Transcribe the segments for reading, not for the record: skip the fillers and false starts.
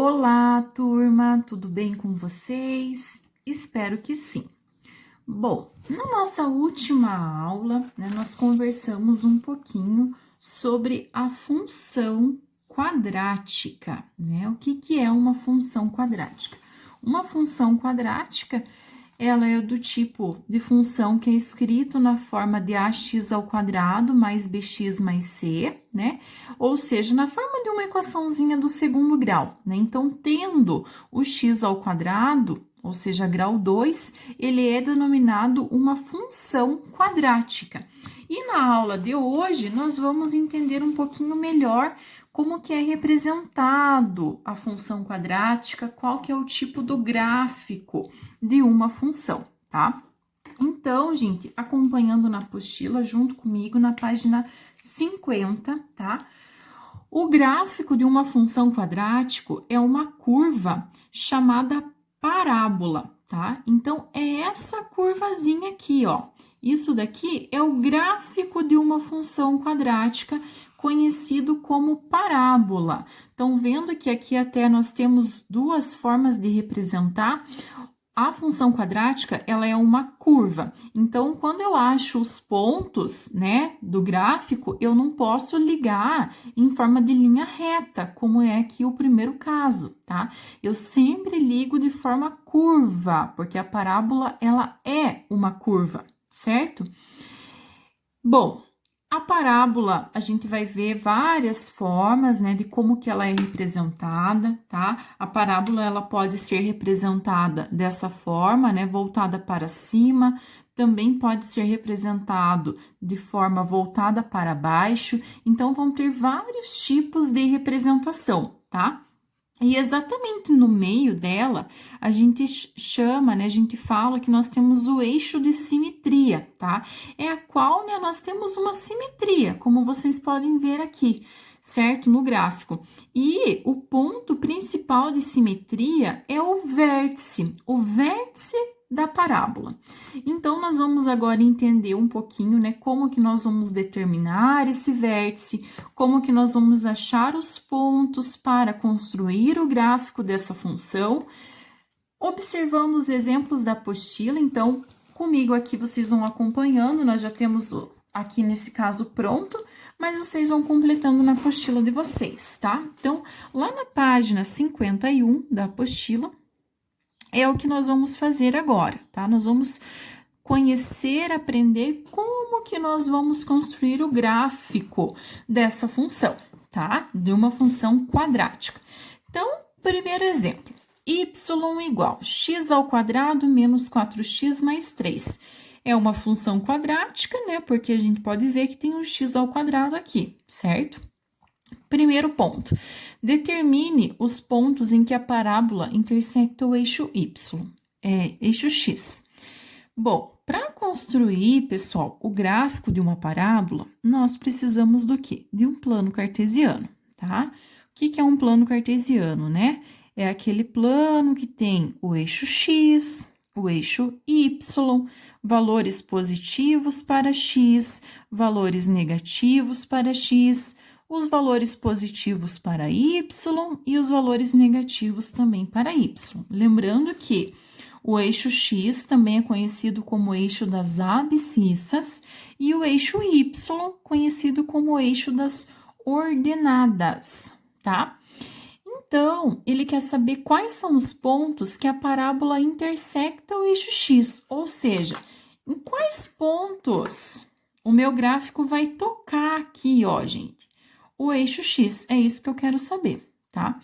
Olá, turma, tudo bem com vocês? Espero que sim. Bom, na nossa última aula, nós conversamos um pouquinho sobre a função quadrática, O que é uma função quadrática? Uma função quadrática, ela é do tipo de função que é escrito na forma de ax ao quadrado mais bx mais c, Ou seja, na forma de uma equaçãozinha do segundo grau, Então, tendo o x ao quadrado, ou seja, grau 2, ele é denominado uma função quadrática. E na aula de hoje, nós vamos entender um pouquinho melhor como que é representado a função quadrática, qual que é o tipo do gráfico de uma função, tá? Então, gente, acompanhando na apostila, junto comigo, na página 50, tá? O gráfico de uma função quadrática é uma curva chamada parábola, tá? Então, é essa curvazinha aqui, ó. Isso daqui é o gráfico de uma função quadrática, conhecido como parábola. Então, vendo que aqui até nós temos duas formas de representar. A função quadrática, ela é uma curva. Então, quando eu acho os pontos, do gráfico, eu não posso ligar em forma de linha reta, como é aqui o primeiro caso, tá? Eu sempre ligo de forma curva, porque a parábola, ela é uma curva, certo? Bom, a parábola, a gente vai ver várias formas, de como que ela é representada, tá? A parábola, ela pode ser representada dessa forma, voltada para cima, também pode ser representado de forma voltada para baixo, então, vão ter vários tipos de representação, tá? E exatamente no meio dela, a gente chama, a gente fala que nós temos o eixo de simetria, tá? É a qual, nós temos uma simetria, como vocês podem ver aqui, certo? No gráfico. E o ponto principal de simetria é o vértice da parábola. Então, nós vamos agora entender um pouquinho, como que nós vamos determinar esse vértice, como que nós vamos achar os pontos para construir o gráfico dessa função, observando os exemplos da apostila. Então, comigo aqui vocês vão acompanhando, nós já temos aqui nesse caso pronto, mas vocês vão completando na apostila de vocês, tá? Então, lá na página 51 da apostila, é o que nós vamos fazer agora, tá? Nós vamos conhecer, aprender como que nós vamos construir o gráfico dessa função, tá? De uma função quadrática. Então, primeiro exemplo, y igual x ao quadrado menos 4x mais 3. É uma função quadrática, Porque a gente pode ver que tem um x ao quadrado aqui, certo? Primeiro ponto, determine os pontos em que a parábola intersecta o eixo y, eixo x. Bom, para construir, pessoal, o gráfico de uma parábola, nós precisamos do quê? De um plano cartesiano, tá? O que é um plano cartesiano, É aquele plano que tem o eixo x, o eixo y, valores positivos para x, valores negativos para x, os valores positivos para y e os valores negativos também para y. Lembrando que o eixo x também é conhecido como eixo das abscissas e o eixo y conhecido como eixo das ordenadas, tá? Então, ele quer saber quais são os pontos que a parábola intersecta o eixo x, ou seja, em quais pontos o meu gráfico vai tocar aqui, ó, gente? O eixo x, é isso que eu quero saber, tá?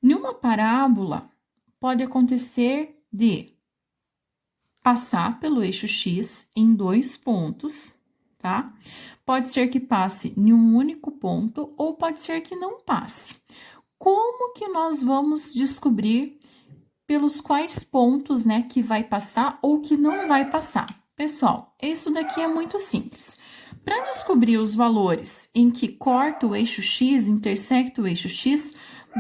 Numa parábola, pode acontecer de passar pelo eixo x em 2 pontos, tá? Pode ser que passe em um único ponto ou pode ser que não passe. Como que nós vamos descobrir pelos quais pontos, que vai passar ou que não vai passar? Pessoal, isso daqui é muito simples. Para descobrir os valores em que corta o eixo x, intersecta o eixo x,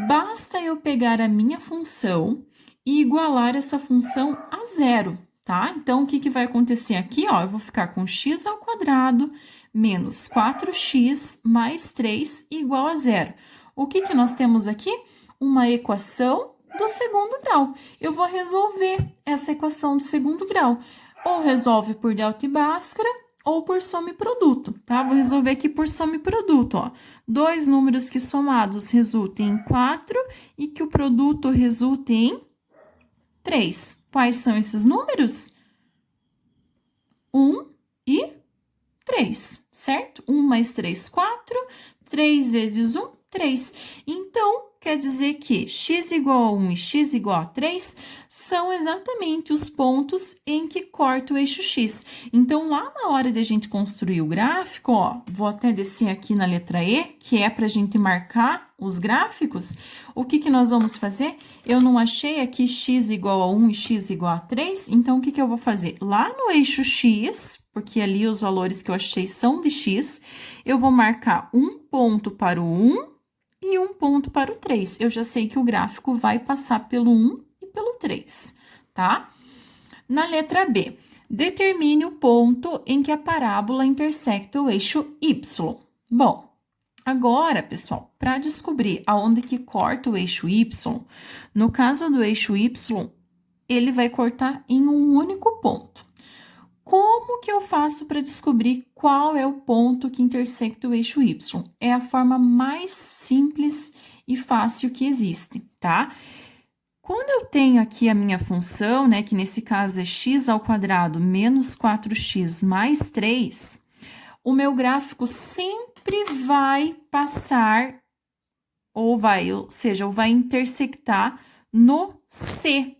basta eu pegar a minha função e igualar essa função a zero, tá? Então, o que vai acontecer aqui, ó? Eu vou ficar com x ao quadrado menos 4x mais 3 igual a zero. O que nós temos aqui? uma equação do segundo grau. Eu vou resolver essa equação do segundo grau. Ou resolve por delta e bhaskara, ou por soma e produto, tá? Vou resolver aqui por soma e produto, ó. Dois números que somados resultem em 4 e que o produto resulte em 3. Quais são esses números? 1 e 3, certo? 1 mais 3, 4. 3 vezes 1, 3. Então, quer dizer que x igual a 1 e x igual a 3 são exatamente os pontos em que corta o eixo x. Então, lá na hora de a gente construir o gráfico, ó, vou até descer aqui na letra E, que é para a gente marcar os gráficos. O que que nós vamos fazer? Eu não achei aqui x igual a 1 e x igual a 3, então o que que eu vou fazer? Lá no eixo x, porque ali os valores que eu achei são de x, eu vou marcar um ponto para o 1 e um ponto para o 3. Eu já sei que o gráfico vai passar pelo 1 e pelo 3, tá? Na letra B, determine o ponto em que a parábola intersecta o eixo y. Bom, agora, pessoal, para descobrir aonde que corta o eixo y, no caso do eixo y, ele vai cortar em um único ponto. Como que eu faço para descobrir qual é o ponto que intersecta o eixo y? É a forma mais simples e fácil que existe, tá? Quando eu tenho aqui a minha função, né, que nesse caso é x ao quadrado menos 4x mais 3, o meu gráfico sempre vai passar, ou vai intersectar no C,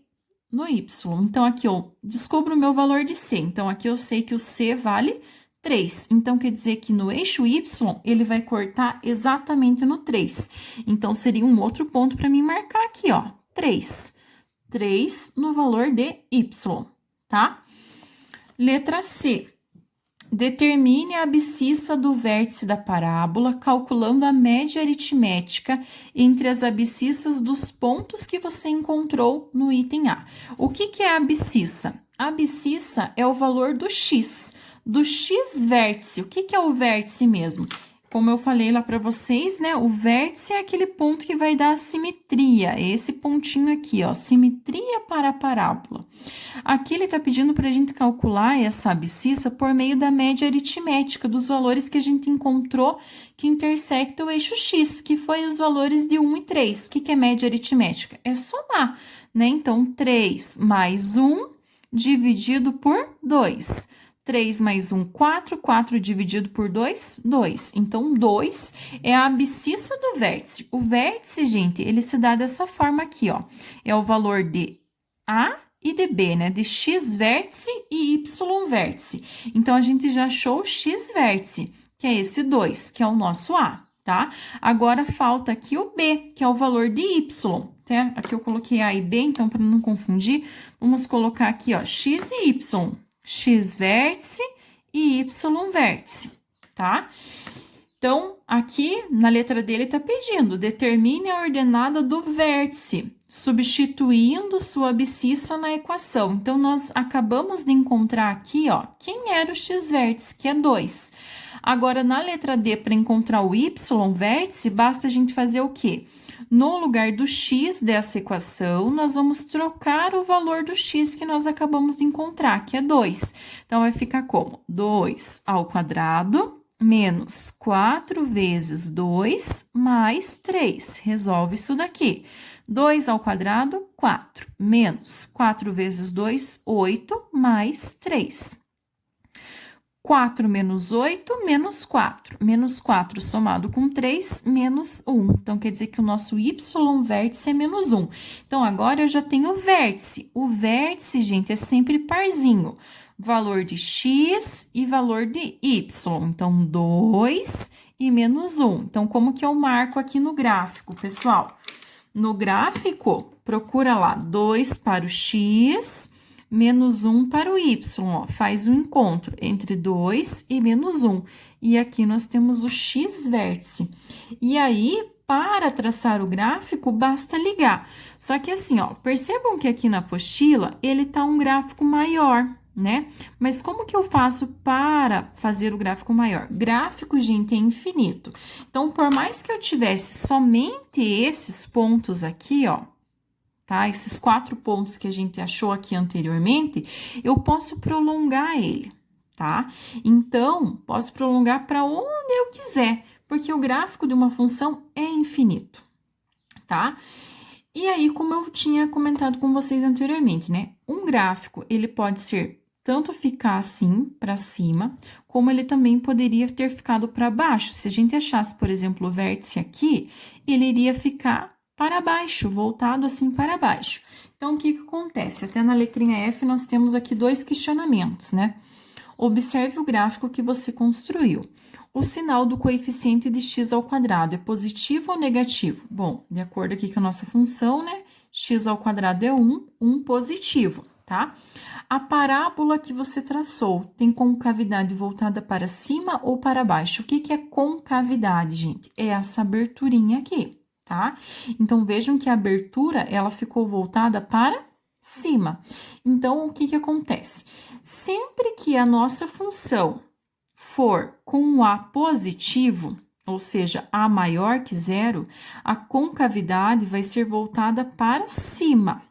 no y. Então, aqui eu descubro o meu valor de C. Então, aqui eu sei que o C vale 3. Então, quer dizer que no eixo y, ele vai cortar exatamente no 3. Então, seria um outro ponto para mim marcar aqui, ó, 3. 3 no valor de y, tá? Letra C. Determine a abscissa do vértice da parábola, calculando a média aritmética entre as abscissas dos pontos que você encontrou no item A. O que é a abscissa? A abscissa é o valor do x vértice. O que é o vértice mesmo? Como eu falei lá para vocês, né? O vértice é aquele ponto que vai dar a simetria. Esse pontinho aqui, ó, simetria para a parábola. Aqui ele está pedindo para a gente calcular essa abscissa por meio da média aritmética dos valores que a gente encontrou que intersecta o eixo x, que foi os valores de 1 e 3. O que é média aritmética? É somar, né? Então, 3 mais 1 dividido por 2. 3 mais 1, 4. 4 dividido por 2, 2. Então, 2 é a abscissa do vértice. O vértice, gente, ele se dá dessa forma aqui, ó. É o valor de A e de B, né? De x vértice e y vértice. Então, a gente já achou o x vértice, que é esse 2, que é o nosso A, tá? Agora, falta aqui o B, que é o valor de y. Tá? Aqui eu coloquei A e B, então, para não confundir, vamos colocar aqui, ó, x e y. X vértice e Y vértice, tá? Então, aqui na letra dele tá pedindo, determine a ordenada do vértice, substituindo sua abscissa na equação. Então, nós acabamos de encontrar aqui, ó, quem era o X vértice, que é 2. Agora, na letra D, para encontrar o Y vértice, basta a gente fazer o quê? No lugar do x dessa equação, nós vamos trocar o valor do x que nós acabamos de encontrar, que é 2. Então, vai ficar como? 2 ao quadrado menos 4 vezes 2 mais 3. Resolve isso daqui. 2 ao quadrado, 4, menos 4 vezes 2, 8, mais 3. 4 menos 8, menos 4. Menos 4 somado com 3, menos 1. Então, quer dizer que o nosso y vértice é menos 1. Então, agora eu já tenho o vértice. O vértice, gente, é sempre parzinho. Valor de x e valor de y. Então, 2 e menos 1. Então, como que eu marco aqui no gráfico, pessoal? No gráfico, procura lá 2 para o x, menos 1 para o y, ó, faz um encontro entre 2 e menos 1. E aqui nós temos o x vértice. E aí, para traçar o gráfico, basta ligar. Só que assim, ó, percebam que aqui na apostila, ele tá um gráfico maior, né? Mas como que eu faço para fazer o gráfico maior? Gráfico, gente, é infinito. Então, por mais que eu tivesse somente esses pontos aqui, ó, tá? Esses 4 pontos que a gente achou aqui anteriormente, eu posso prolongar ele, tá? Então, posso prolongar para onde eu quiser, porque o gráfico de uma função é infinito, tá? E aí, como eu tinha comentado com vocês anteriormente, né? Um gráfico, ele pode ser tanto ficar assim para cima, como ele também poderia ter ficado para baixo. Se a gente achasse, por exemplo, o vértice aqui, ele iria ficar para baixo, voltado assim para baixo. Então, o que que acontece? Até na letrinha F nós temos aqui 2 questionamentos, né? Observe o gráfico que você construiu. O sinal do coeficiente de x ao quadrado é positivo ou negativo? Bom, de acordo aqui com a nossa função, né? X ao quadrado é 1 positivo, tá? A parábola que você traçou tem concavidade voltada para cima ou para baixo? O que que é concavidade, gente? É essa aberturinha aqui, tá? Então, vejam que a abertura, ela ficou voltada para cima. Então, o que que acontece? Sempre que a nossa função for com um A positivo, ou seja, A maior que zero, a concavidade vai ser voltada para cima.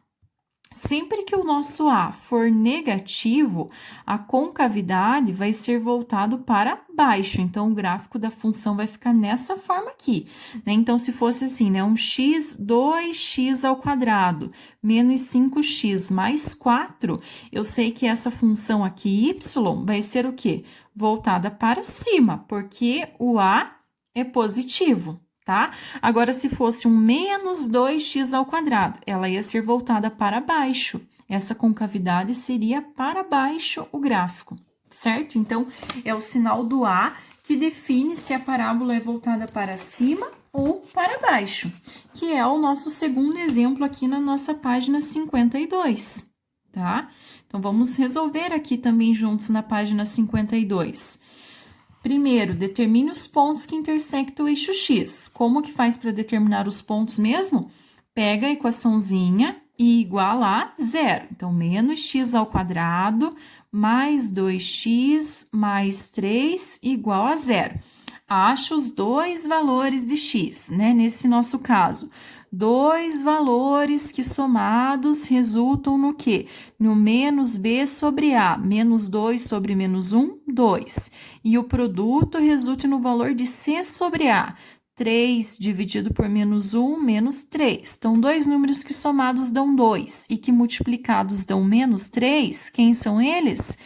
Sempre que o nosso A for negativo, a concavidade vai ser voltado para baixo. Então, o gráfico da função vai ficar nessa forma aqui, né? Então, se fosse assim, né? Um x, 2x ao quadrado, menos 5x mais 4, eu sei que essa função aqui, y, vai ser o quê? Voltada para cima, porque o A é positivo, tá? Agora, se fosse um menos 2x ao quadrado, ela ia ser voltada para baixo. Essa concavidade seria para baixo o gráfico, certo? Então, é o sinal do A que define se a parábola é voltada para cima ou para baixo, que é o nosso segundo exemplo aqui na nossa página 52, tá? Então, vamos resolver aqui também juntos na página 52. Primeiro, determine os pontos que intersectam o eixo X. Como que faz para determinar os pontos mesmo? Pega a equaçãozinha e iguala a zero. Então, menos x ao quadrado mais 2x mais 3 igual a zero. Acha os dois valores de x, né? Nesse nosso caso, 2 valores que somados resultam no quê? No menos b sobre a, menos 2 sobre menos 1, 2. E o produto resulta no valor de c sobre a, 3 dividido por menos 1, menos 3. Então, dois números que somados dão 2 e que multiplicados dão menos 3, quem são eles?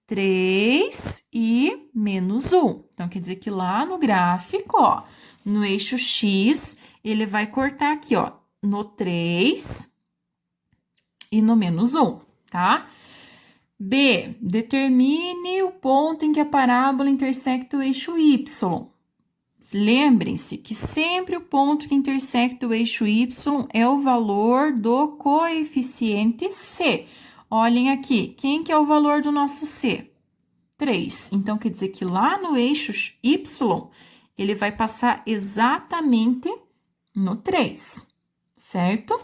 3 e menos 1. Então, quer dizer que lá no gráfico, ó, no eixo X, ele vai cortar aqui, ó, no 3 e no menos 1, tá? B, determine o ponto em que a parábola intersecta o eixo Y. Lembrem-se que sempre o ponto que intersecta o eixo Y é o valor do coeficiente C. Olhem aqui, quem que é o valor do nosso C? 3. Então, quer dizer que lá no eixo Y, ele vai passar exatamente no 3, certo?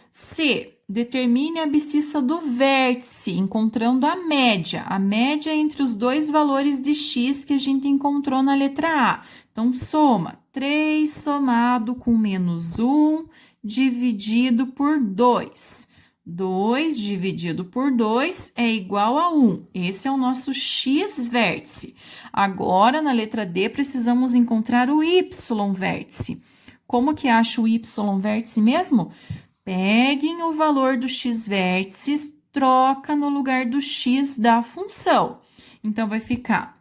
C, determine a abscissa do vértice, encontrando a média entre os dois valores de x que a gente encontrou na letra A. Então, soma 3 somado com menos 1 dividido por 2. 2 dividido por 2 é igual a 1. Esse é o nosso x vértice. Agora, na letra D, precisamos encontrar o y vértice. Como que acha o y vértice mesmo? Peguem o valor do x vértices, troca no lugar do x da função. Então, vai ficar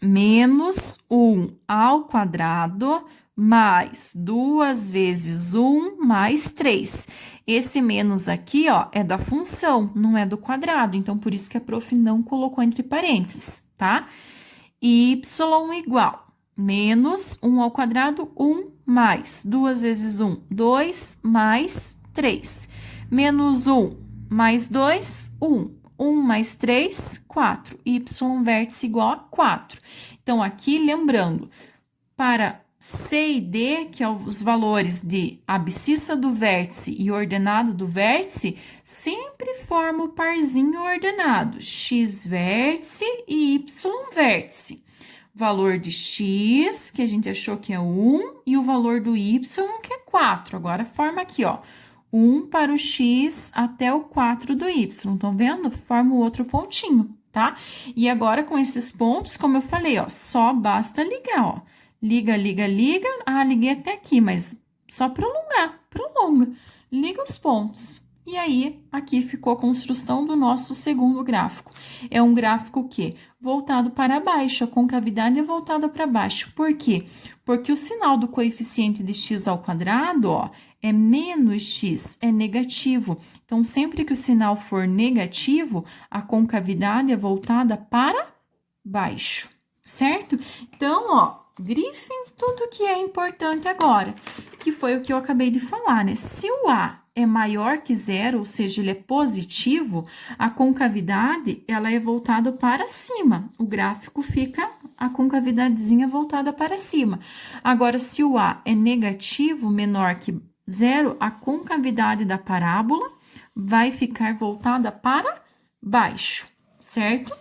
menos 1 ao quadrado mais 2 vezes 1 mais 3. Esse menos aqui, ó, é da função, não é do quadrado. Então, por isso que a prof não colocou entre parênteses, tá? Y igual menos 1 ao quadrado, 1 mais 2 vezes 1, 2 mais 3. Menos 1 mais 2, 1. 1 mais 3, 4. Y vértice igual a 4. Então, aqui, lembrando, para C e D, que são os valores de abscissa do vértice e ordenado do vértice, sempre formam o parzinho ordenado, x vértice e y vértice. Valor de x, que a gente achou que é 1, e o valor do y, que é 4. Agora, forma aqui, ó, 1 para o x até o 4 do y. Estão vendo? Forma o outro pontinho, tá? E agora, com esses pontos, como eu falei, ó, só basta ligar, ó. Liga, liga, liga. Ah, liguei até aqui, mas só prolongar, prolonga. Liga os pontos. E aí, aqui ficou a construção do nosso segundo gráfico. É um gráfico que voltado para baixo, a concavidade é voltada para baixo. Por quê? Porque o sinal do coeficiente de x ao quadrado, ó, é menos x, é negativo. Então, sempre que o sinal for negativo, a concavidade é voltada para baixo, certo? Então, ó, grifem tudo que é importante agora, que foi o que eu acabei de falar, né? Se o A é maior que zero, ou seja, ele é positivo, a concavidade, ela é voltada para cima. O gráfico fica a concavidadezinha voltada para cima. Agora, se o A é negativo, menor que zero, a concavidade da parábola vai ficar voltada para baixo, certo?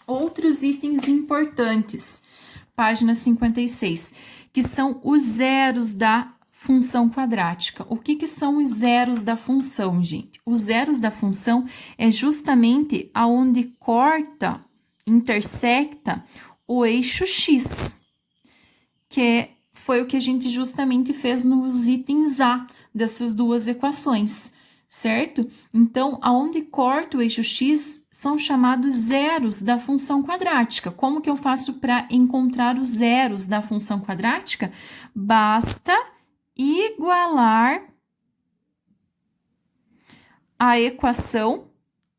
Outros itens importantes, página 56, que são os zeros da função quadrática. O que são os zeros da função, gente? Os zeros da função é justamente aonde corta, intersecta o eixo x, que foi o que a gente justamente fez nos itens A dessas duas equações, certo? Então, aonde corta o eixo x são chamados zeros da função quadrática. Como que eu faço para encontrar os zeros da função quadrática? Basta igualar a equação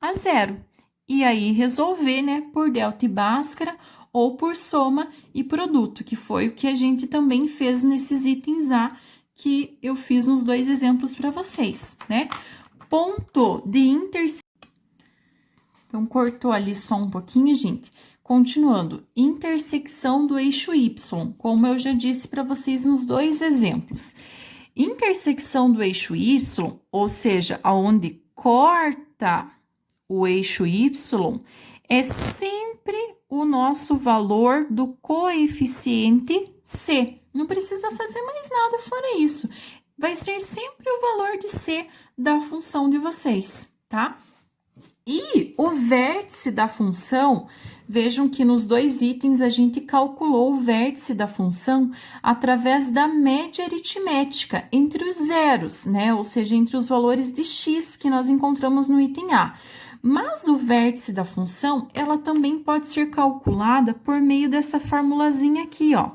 a zero. E aí, resolver, né, por delta e bhaskara ou por soma e produto, que foi o que a gente também fez nesses itens A, que eu fiz nos dois exemplos para vocês, né? Ponto de intersecção. Então, cortou ali só um pouquinho, gente. Continuando, intersecção do eixo Y, como eu já disse para vocês nos dois exemplos. Intersecção do eixo Y, ou seja, aonde corta o eixo Y, é sempre o nosso valor do coeficiente C. Não precisa fazer mais nada fora isso. Vai ser sempre o valor de C da função de vocês, tá? E o vértice da função, vejam que nos dois itens a gente calculou o vértice da função através da média aritmética entre os zeros, né? Ou seja, entre os valores de x que nós encontramos no item A. Mas o vértice da função, ela também pode ser calculada por meio dessa formulazinha aqui, ó,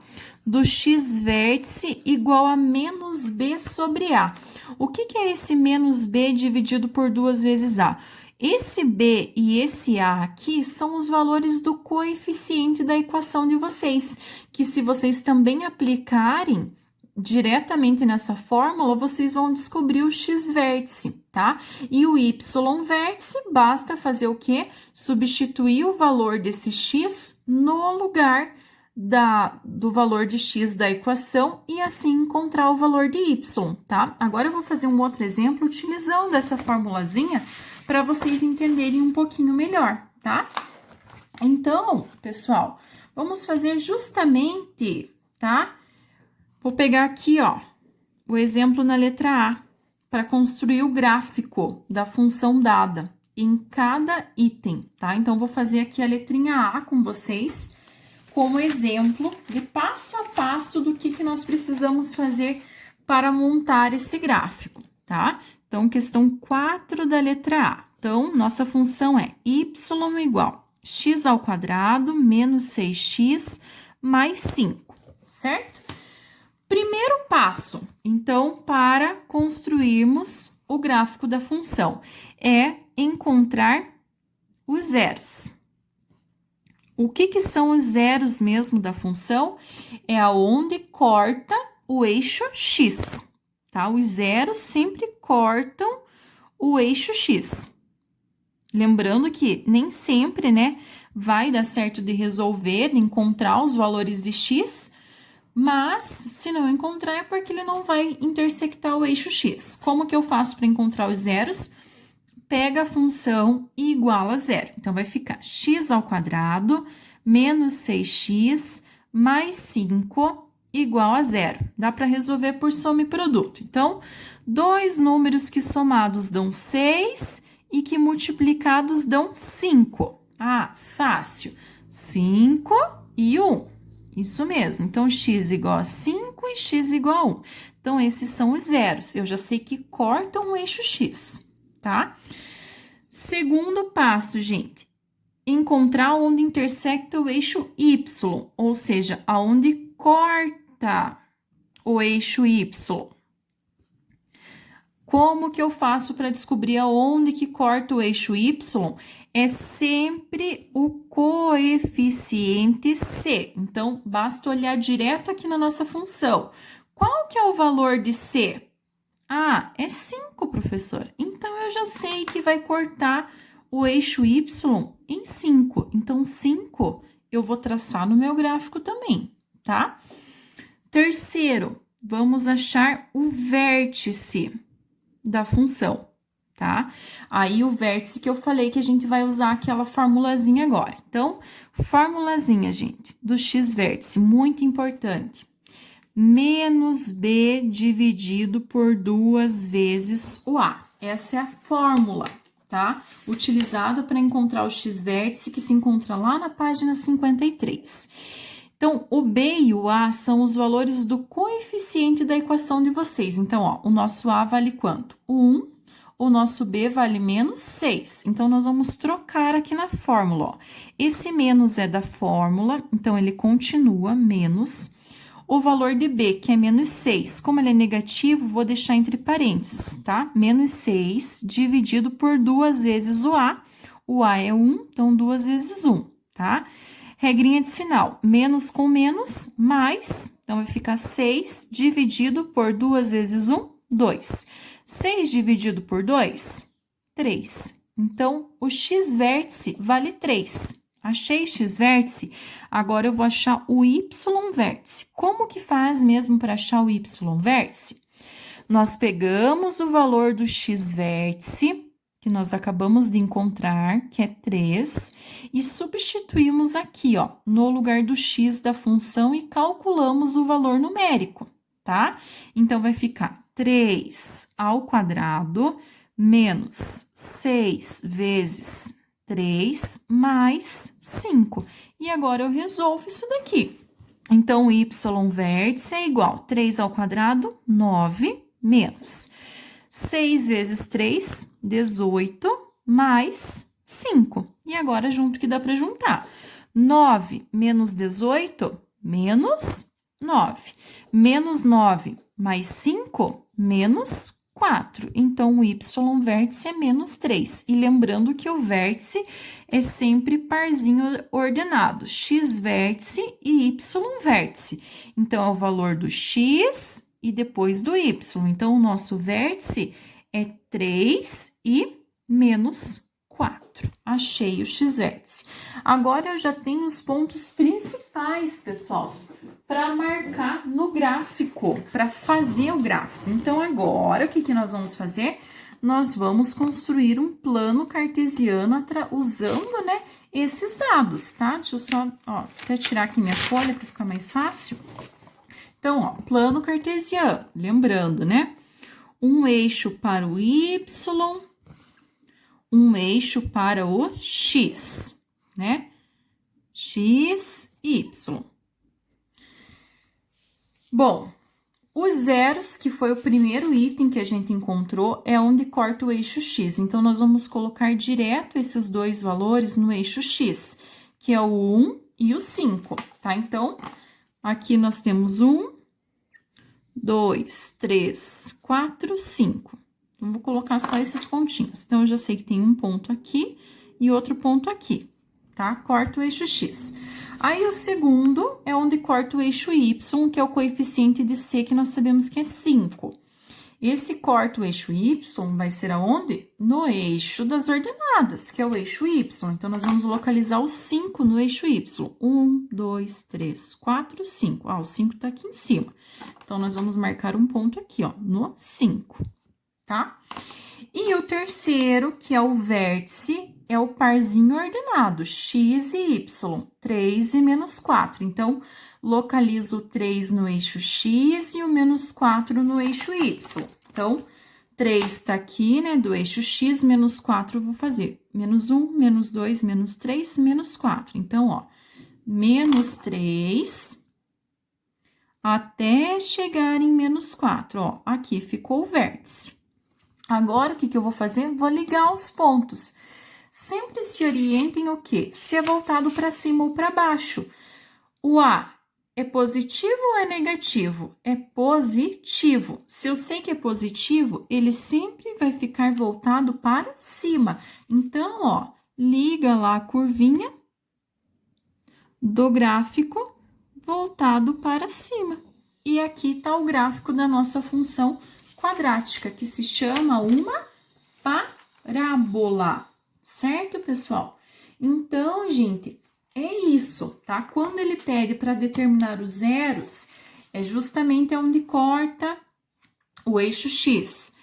do x vértice igual a menos b sobre A. O que é esse menos b dividido por 2 vezes A? Esse b e esse a aqui são os valores do coeficiente da equação de vocês, que se vocês também aplicarem diretamente nessa fórmula, vocês vão descobrir o x vértice, tá? E o y vértice, basta fazer o quê? Substituir o valor desse x no lugar do valor de x da equação e assim encontrar o valor de y, tá? Agora eu vou fazer um outro exemplo utilizando essa formulazinha para vocês entenderem um pouquinho melhor, tá? Então, pessoal, vamos fazer justamente, tá? Vou pegar aqui, ó, o exemplo na letra A, para construir o gráfico da função dada em cada item, tá? Então, vou fazer aqui a letrinha A com vocês, como exemplo de passo a passo do que nós precisamos fazer para montar esse gráfico, tá? Então, questão 4 da letra A. Então, nossa função é y igual x ao quadrado menos 6x mais 5, certo? Primeiro passo, então, para construirmos o gráfico da função, é encontrar os zeros. O que são os zeros mesmo da função? É aonde corta o eixo x, tá? Os zeros sempre cortam o eixo x. Lembrando que nem sempre, né, vai dar certo de resolver, de encontrar os valores de x, mas se não encontrar é porque ele não vai intersectar o eixo x. Como que eu faço para encontrar os zeros? Pega a função e iguala a zero. Então, vai ficar x ao quadrado menos 6x mais 5 igual a zero. Dá para resolver por soma e produto. Então, dois números que somados dão 6 e que multiplicados dão 5. Ah, fácil. 5 e 1. Isso mesmo. Então, x igual a 5 e x igual a 1. Então, esses são os zeros. Eu já sei que cortam o eixo x, tá? Segundo passo, gente. Encontrar onde intersecta o eixo y, ou seja, aonde corta o eixo y. Como que eu faço para descobrir aonde que corta o eixo y? É sempre o coeficiente c. Então, basta olhar direto aqui na nossa função. Qual que é o valor de c? Ah, é 5, professor. Então, eu já sei que vai cortar o eixo y em 5. Então, 5 eu vou traçar no meu gráfico também, tá? Terceiro, vamos achar o vértice da função, tá? Aí, o vértice que eu falei que a gente vai usar aquela formulazinha agora. Então, formulazinha, gente, do x-vértice, muito importante. Menos b dividido por 2 vezes o a. Essa é a fórmula, tá? Utilizada para encontrar o x-vértice que se encontra lá na página 53. Então, o b e o a são os valores do coeficiente da equação de vocês. Então, ó, o nosso a vale quanto? 1, o nosso b vale menos 6. Então, nós vamos trocar aqui na fórmula, ó. Esse menos é da fórmula, então, ele continua menos o valor de b, que é menos 6. Como ele é negativo, vou deixar entre parênteses, tá? Menos 6 dividido por 2 vezes o a. O a é 1, então 2 vezes 1, tá? Regrinha de sinal, menos com menos, mais, então vai ficar 6 dividido por 2 vezes 1, 2. 6 dividido por 2, 3. Então, o x-vértice vale 3. Achei x-vértice, agora eu vou achar o y-vértice. Como que faz mesmo para achar o y-vértice? Nós pegamos o valor do x-vértice, que nós acabamos de encontrar, que é 3, e substituímos aqui, ó, no lugar do x da função e calculamos o valor numérico, tá? Então, vai ficar 3 ao quadrado menos 6 vezes 3 mais 5. E agora, eu resolvo isso daqui. Então, o y-vértice é igual a 3 ao quadrado, 9, menos 6 vezes 3, 18, mais 5. E agora, junto que dá para juntar. 9 menos 18, menos 9. Menos 9 mais 5, menos 4. Então, o y-vértice é menos 3. E lembrando que o vértice é sempre parzinho ordenado. X-vértice e y-vértice. Então, é o valor do x e depois do y. Então, o nosso vértice é 3 e menos 4. Achei o x-vértice. Agora, eu já tenho os pontos principais, pessoal, para marcar no gráfico, para fazer o gráfico. Então, agora, o que nós vamos fazer? Nós vamos construir um plano cartesiano usando, né, esses dados, tá? Deixa eu só, ó, até tirar aqui minha folha para ficar mais fácil. Então, ó, plano cartesiano, lembrando, né? Um eixo para o y, um eixo para o x, né? X, y. Bom, os zeros, que foi o primeiro item que a gente encontrou, é onde corta o eixo x. Então, nós vamos colocar direto esses dois valores no eixo x, que é o 1 e o 5, tá? Então, aqui nós temos 1, 2, 3, 4, 5. Então, vou colocar só esses pontinhos. Então, eu já sei que tem um ponto aqui e outro ponto aqui, tá? Corta o eixo x. Aí, o segundo é onde corta o eixo y, que é o coeficiente de c, que nós sabemos que é 5. Esse corta o eixo Y vai ser aonde? No eixo das ordenadas, que é o eixo Y. Então, nós vamos localizar o 5 no eixo Y. 1, 2, 3, 4, 5. Ah, o 5 tá aqui em cima. Então, nós vamos marcar um ponto aqui, ó, no 5, tá? E o terceiro, que é o vértice, é o parzinho ordenado, x e y, 3 e menos 4. Então, localizo o 3 no eixo x e o menos 4 no eixo y. Então, 3 tá aqui, né, do eixo x, menos 4 eu vou fazer menos 1, menos 2, menos 3, menos 4. Então, ó, menos 3 até chegar em menos 4, ó, aqui ficou o vértice. Agora, o que eu vou fazer? Vou ligar os pontos. Sempre se orientem o quê? Se é voltado para cima ou para baixo. O A é positivo ou é negativo? É positivo. Se eu sei que é positivo, ele sempre vai ficar voltado para cima. Então, ó, liga lá a curvinha do gráfico voltado para cima. E aqui está o gráfico da nossa função quadrática, que se chama uma parábola, certo, pessoal? Então, gente, é isso, tá? Quando ele pede para determinar os zeros, é justamente onde corta o eixo X.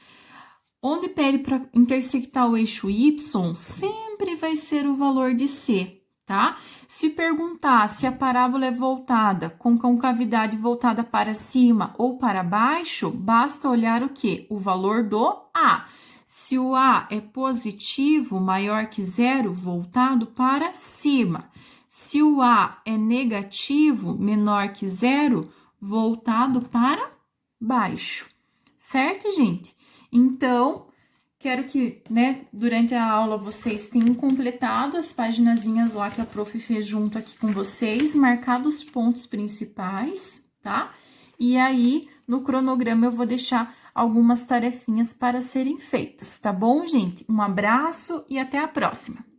Onde pede para intersectar o eixo Y, sempre vai ser o valor de C, tá? Se perguntar se a parábola é voltada com concavidade voltada para cima ou para baixo, basta olhar o quê? O valor do A. Se o A é positivo, maior que zero, voltado para cima. Se o A é negativo, menor que zero, voltado para baixo. Certo, gente? Então, quero que, né, durante a aula vocês tenham completado as paginazinhas lá que a prof fez junto aqui com vocês, marcado os pontos principais, tá? E aí, no cronograma eu vou deixar algumas tarefinhas para serem feitas, tá bom, gente? Um abraço e até a próxima!